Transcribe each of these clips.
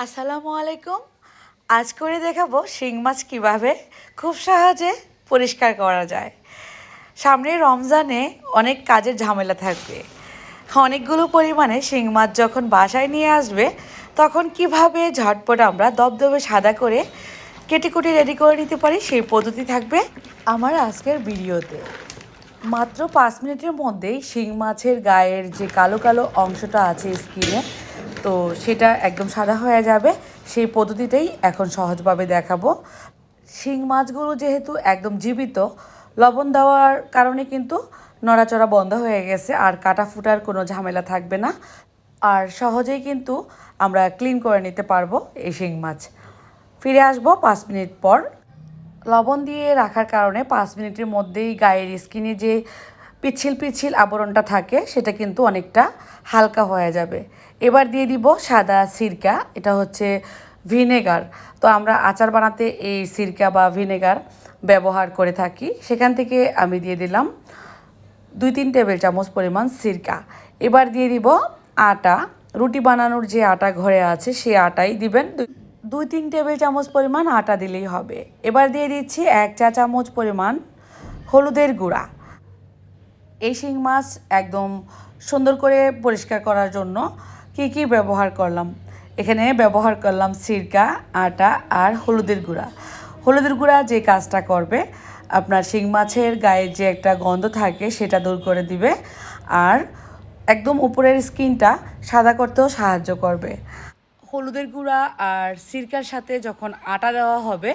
আসসালামু আলাইকুম। আজ করে দেখাবো শিং মাছ কীভাবে খুব সহজে পরিষ্কার করা যায়। সামনে রমজানে অনেক কাজের ঝামেলা থাকবে, অনেকগুলো পরিমাণে শিং মাছ যখন বাসায় নিয়ে আসবে তখন কিভাবে ঝটপট আমরা দবদবে সাদা করে কেটে কুটে রেডি করে নিতে পারি সেই পদ্ধতি থাকবে আমার আজকের ভিডিওতে। মাত্র 5 মিনিটের মধ্যেই শিং মাছের গায়ের যে কালো কালো অংশটা আছে স্কিনে, তো সেটা একদম সাদা হয়ে যাবে। সেই পদ্ধতিটাই এখন সহজভাবে দেখাবো। শিং মাছগুলো যেহেতু একদম জীবিত, লবণ দেওয়ার কারণে কিন্তু নড়াচড়া বন্ধ হয়ে গেছে, আর কাটা ফুটার কোনো ঝামেলা থাকবে না, আর সহজেই কিন্তু আমরা ক্লিন করে নিতে পারবো এই শিং মাছ। ফিরে আসবো 5 মিনিট পর। লবণ দিয়ে রাখার কারণে 5 মিনিটের মধ্যেই গায়ের স্কিনে যে পিচ্ছিল পিচ্ছিল আবরণটা থাকে সেটা কিন্তু অনেকটা হালকা হয়ে যাবে। এবার দিয়ে দিব সাদা সিরকা, এটা হচ্ছে ভিনেগার। তো আমরা আচার বানাতে এই সিরকা বা ভিনেগার ব্যবহার করে থাকি, সেখান থেকে আমি দিয়ে দিলাম 2-3 টেবিল চামচ পরিমাণ সিরকা। এবার দিয়ে দিব আটা, রুটি বানানোর যে আটা ঘরে আছে সেই আটাই দিবেন। 2-3 টেবিল চামচ পরিমাণ আটা দিলেই হবে। এবার দিয়ে দিচ্ছি 1 চা চামচ পরিমাণ হলুদের গুঁড়া। এই শিং মাছ একদম সুন্দর করে পরিষ্কার করার জন্য কি ব্যবহার করলাম, এখানে ব্যবহার করলাম সিরকা, আটা আর হলুদের গুঁড়া। হলুদের গুঁড়া যে কাজটা করবে, আপনার শিং মাছের গায়ে যে একটা গন্ধ থাকে সেটা দূর করে দিবে, আর একদম উপরের স্কিনটা সাদা করতেও সাহায্য করবে। হলুদের গুঁড়া আর সিরকার সাথে যখন আটা দেওয়া হবে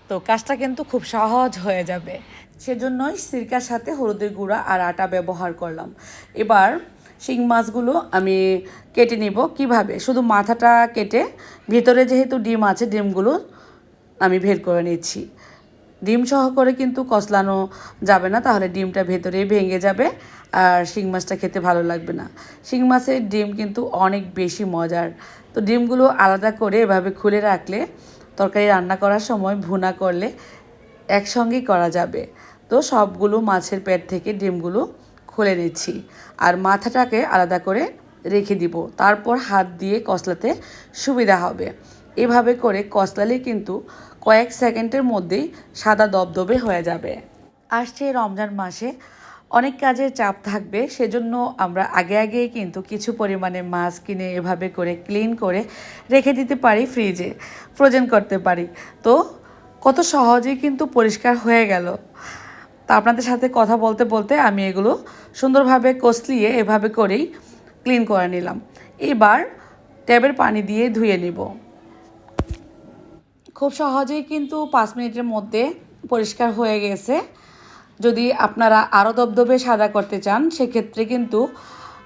তো কাজটা কিন্তু খুব সহজ হয়ে যাবে, সেজন্যই সিরকার সাথে হলুদের গুঁড়া আর আটা ব্যবহার করলাম। এবার শিং মাছগুলো আমি কেটে নিব। কিভাবে? শুধু মাথাটা কেটে ভিতরে যেহেতু ডিম আছে ডিমগুলো আমি বের করে নিচ্ছি। ডিম সহ করে কিন্তু কচলানো যাবে না, তাহলে ডিমটা ভেতরেই ভেঙে যাবে আর শিং মাছটা খেতে ভালো লাগবে না। শিং মাছের ডিম কিন্তু অনেক বেশি মজার। তো ডিমগুলো আলাদা করে এভাবে খুলে রাখলে তরকারি রান্না করার সময় ভুনা করলে একসঙ্গেই করা যাবে। তো সবগুলো মাছের পেট থেকে ডিমগুলো খুলে নিচ্ছি আর মাথাটাকে আলাদা করে রেখে দিব, তারপর হাত দিয়ে কচলাতে সুবিধা হবে। এভাবে করে কচলালে কিন্তু কয়েক সেকেন্ডের মধ্যেই সাদা দবদবে হয়ে যাবে। আসছে রমজান মাসে অনেক কাজের চাপ থাকবে, সেজন্য আমরা আগেই কিন্তু কিছু পরিমাণে মাছ কিনে এভাবে করে ক্লিন করে রেখে দিতে পারি, ফ্রিজে ফ্রোজেন করতে পারি। তো কত সহজেই কিন্তু পরিষ্কার হয়ে গেল। তা আপনাদের সাথে কথা বলতে বলতে আমি এগুলো সুন্দরভাবে কষলিয়ে এভাবে করেই ক্লিন করে নিলাম। এবার ট্যাপের পানি দিয়ে ধুয়ে নিব। খুব সহজেই কিন্তু 5 মিনিটের মধ্যে পরিষ্কার হয়ে গেছে। যদি আপনারা আরও দবদবে সাদা করতে চান সেক্ষেত্রে কিন্তু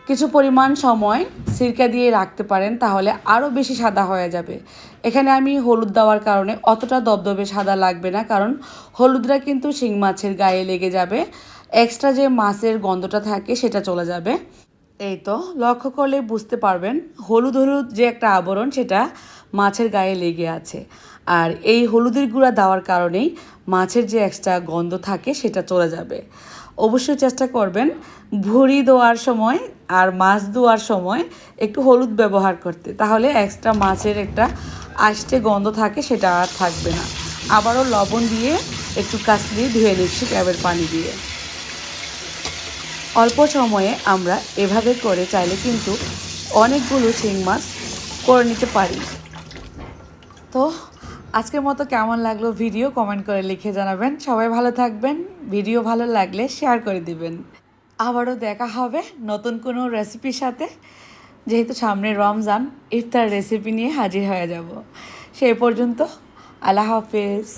কিছু পরিমাণ সময় সিরকা দিয়ে রাখতে পারেন, তাহলে আরও বেশি সাদা হয়ে যাবে। এখানে আমি হলুদ দেওয়ার কারণে অতটা দবদবে সাদা লাগবে না, কারণ হলুদটা কিন্তু শিং মাছের গায়ে লেগে যাবে, এক্সট্রা যে মাছের গন্ধটা থাকে সেটা চলে যাবে। এই তো লক্ষ্য করলে বুঝতে পারবেন হলুদ হলুদ যে একটা আবরণ সেটা মাছের গায়ে লেগে আছে, আর এই হলুদের গুঁড়া দেওয়ার কারণেই মাছের যে এক্সট্রা গন্ধ থাকে সেটা চলে যাবে। অবশ্যই চেষ্টা করবেন ভুঁড়ি দেওয়ার সময় আর মাছ ধোয়ার সময় একটু হলুদ ব্যবহার করতে, তাহলে এক্সট্রা মাছের একটা আষ্টে গন্ধ থাকে সেটা আর থাকবে না। আবারও লবণ দিয়ে একটু কাচলি ধুয়ে নিচ্ছি ট্যাপের পানি দিয়ে। অল্প সময়ে আমরা এভাবে করে চাইলে কিন্তু অনেকগুলো শিং মাছ করে নিতে পারি। তো আজকের মতো কেমন লাগলো ভিডিও কমেন্ট করে লিখে জানাবেন। সবাই ভালো থাকবেন, ভিডিও ভালো লাগলে শেয়ার করে দিবেন। আবারও দেখা হবে নতুন কোনো রেসিপির সাথে। যেহেতু সামনে রমজান, ইফতার রেসিপি নিয়ে হাজির হয়ে যাব। সেই পর্যন্ত আল্লাহ হাফেজ।